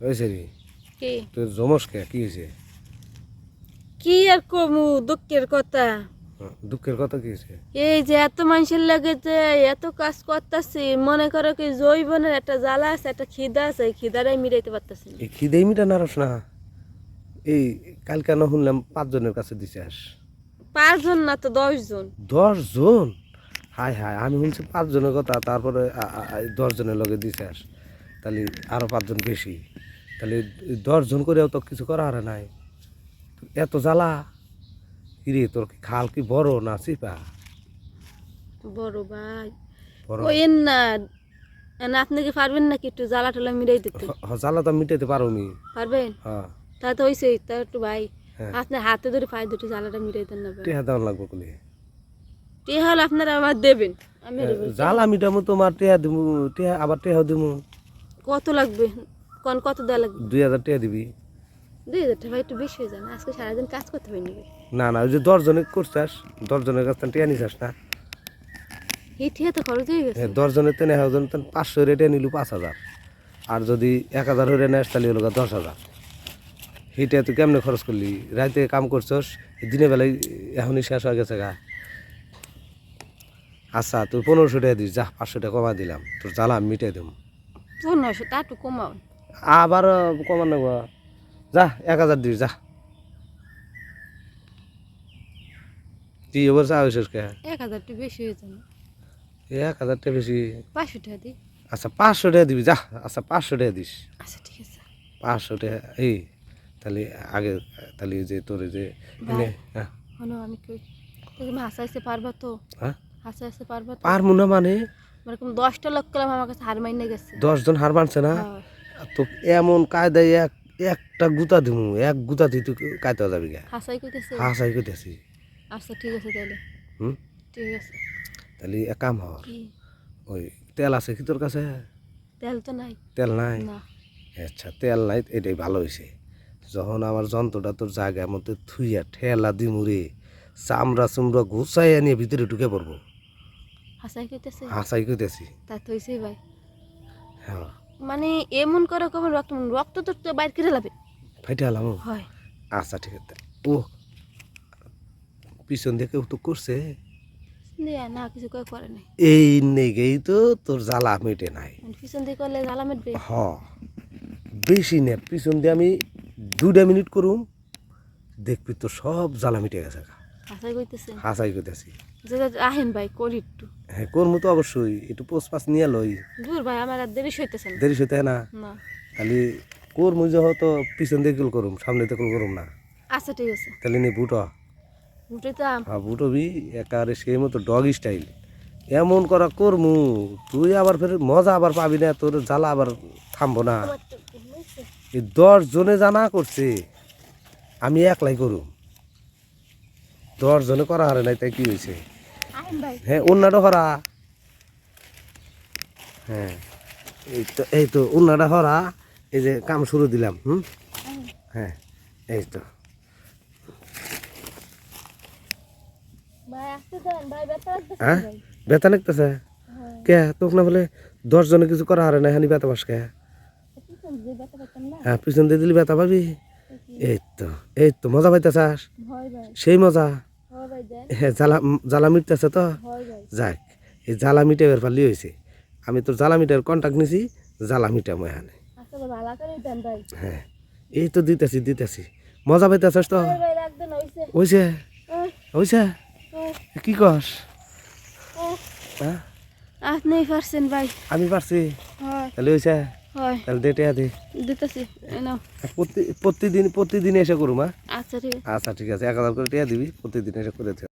হয়েছে রে কি তোর জমস কে কি হয়েছে? কি আর কমু দুঃখের কথা। দুঃখের কথা কি হয়েছে? এই যে এত মানুষের লাগে যে এত কাজ করতেছি, মনে করো কি জৈবনের একটা জ্বালা আছে, একটা খিদা আছে, এই খিদাটাই মিটাইতে পারতেছি না। এই খিদেই মিটা নারস না। এই কালকে না শুনলাম 5 জনের কাছে দিছিস। 5 জন না তো 10 জন। 10 জন? হায় হায়, আমি শুনছি 5 জনের কথা, তারপরে 10 জনের লগে দিছিস। তাহলে আরো 5 জন বেশি, তাহলে 10 জন করেও তো কিছু করা আর নাই। এত জ্বালা কিরে, তোর কি খাল কি বড় না চিপা? বড় ভাই বড়? কইেন না, না আপনি কি পারবেন নাকি একটু জ্বালা টালা মিটাই দিতে? জ্বালা তো মিটাইতে পারো নি। পারবেন? হ্যাঁ তা তো হইছে, তা একটু ভাই হ্যাঁ, আপনার হাতে ধরে পায়ে দুটো জ্বালাটা মিটাই দেন না ভাই। টেহা দেওয়ার লাগবো কলি। টি হল আপনারা আমার দেবেন, আমি জ্বালা মিটামো তোমার, টেহা দিমু, টেহা আবার টেহা দিমু। কত লাগবে কোন, কত দেওয়া লাগবে? 2000 টেহা দিবি। 2000 টাকা ভাই একটু বেশি হয়ে যায় না? আজকে সারাদিন কাজ করতে হবে নাকি? না না, ওই যে 10 জনে করছাস, 10 জনের কাছ থেকে টেহা নিছাস না? এই ঠিক তো খরচ হয়ে গেছে। 10 জনের তেনে হাজার 500 রেটে নিলু 5000, আর যদি 1000 হরে নেস তাহলে হলো 10,000। সেইটা তুই কেমনে খরচ করলি? রাতে কাম করছস, দিনে বেলায় এখনই শেষ হয়ে গেছে গা। আচ্ছা তুই 1500 টাকা দিস, যা 500 টাকা কমা দিলাম, তোর জ্বালা আমি মিটাই দেবো। 1500 তা একটু কমাও। আবার কমান নেব, যা 1000 দিস যা। তুই এবার চা হয়েছিস কে? 1000 টাকা বেশি হয়ে যায় না? 1000 টাকা বেশি? 500 টাকা দিই। আচ্ছা 500 টাকা দিবি, যা। আচ্ছা 500 টাকা দিস। আচ্ছা ঠিক আছে 500 টাকা। এই তাহলে আগে, তাহলে যে তোর যে এনে, হ্যাঁ হলো আমি কই তুমি হাসাইতে পারবা তো? হ্যাঁ, হাসাইতে পারবা তো? পারমু না মানে? এরকম 10টা লোক কলাম আমার কাছে হার মাইনে গেছে। 10 জন হার মানছে না? হ্যাঁ তো এমন কায়দায় একটা গুতা দিমু, এক গুতা দিয়ে তুই কায়দা যাবি গা। হাসাই কইতেছে। হাসাই কইতেছি। আচ্ছা ঠিক আছে তাহলে। হুম, ঠিক আছে। তাহলে এক কাম হর, কি? ওই তেল আছে কি তোর কাছে? তেল তো নাই। তেল নাই? না। আচ্ছা তেল নাই, এটাই ভালো হয়েছে। যখন আমার যন্ত্রটা তোর জায়গার মধ্যে থুইয়া ঠেলা দিমুরে, চামড়া চুমড়া ঘুষাই নিয়ে ভিতরে ঢুকে পড়বো। হাসাই কইতেছে। হাসাই কইতেছি। তা তো হইছে ভাই। হ্যাঁ, মানে এমন করে কবে রক্ত, রক্ত তো বাইর করে লাবে। ফাইটে আলাম। হয় আচ্ছা ঠিক আছে। ও পিছন দিয়ে কেউ তো করছে? না কিছু কই করে নাই। এই নেগেই তো তোর জ্বালা মেটে নাই। পিছন দিয়ে করলে জ্বালা মেটবে। হ, বেশি নে, পিছন দিয়ে আমি 2 মিনিট করুম, দেখবি তো সব জ্বালা মিটে গেছে। হাসাই কইতেছে। হাসাই কইতেছি। যে আহেন ভাই করি একটু। হ্যাঁ করমু তো অবশ্যই, একটু পোষ পাস নিয়ে লই। দূর ভাই আমার আর দেরি হইতেছে না। দেরি হইতে না? না তাহলে করমু যে হয়তো পিছন দিয়ে কুল করুম, সামনে দিয়ে কুল করুম না। আচ্ছা ঠিক আছে তাহলে নি বুটো। উঠেতাম। হ্যাঁ বুটবি একারে সেই মতো ডগ স্টাইল এমন করা করমু, তুই আবার ফের মজা আবার পাবি না, তোর জ্বালা আবার থামবো না। এই 10 জনে জানা করছে, আমি একলাই করুম। 10 জনে করা হারে নাই, তাই কি হয়েছে? আহেন ভাই। হ্যাঁ অন্যটা হরা। হ্যাঁ এই তো অন্যটা হরা, এই যে কাম শুরু দিলাম। হুম, হ্যাঁ এই তো। ভাই আসতে দেন ভাই, ব্যথা লাগতেছে হ্যাঁ ভাই। বেতা লাগতেছে হ্যাঁ কে? তোকে না বলে 10 জনে কিছু করা হারে নাই, হানি বেতা পাস কে? পিছন দিয়ে ব্যথা পাইতাম না। হ্যাঁ পিছন দিয়ে দিলি বেতা পাবি। এই তো মজা পাইতেছাস, হয় ভাই। সেই মজা। হয় ভাই দেন। হ্যাঁ জ্বালা, জ্বালা মিটতেছে তো। হয় ভাই। যাক, এই জ্বালা মিটাইবার পারলি হয়েছে। আমি তোর জ্বালা মিটার কন্ট্যাক্ট নিছি, জ্বালা মিটামো এখানে। আচ্ছা ভাই ভালো করে দেন ভাই। হ্যাঁ এই তো দিতেছি, মজা পাইতেছাস তো? হয় ভাই রাখ দেন হইছে। হইছে? হইছে? কি কস? আহ, হ্যাঁ আপনি পারছেন ভাই। আমি পারছি? হয় তাহলে হইছে? হয় তাহলে দেটে দে। দিতেছি এই নাও। প্রতিদিন এসে করুম। হ্যাঁ আচ্ছা ঠিক আছে। আচ্ছা ঠিক আছে, 1000 করে টিয়া দিবি, প্রতিদিন এসে করে দিও।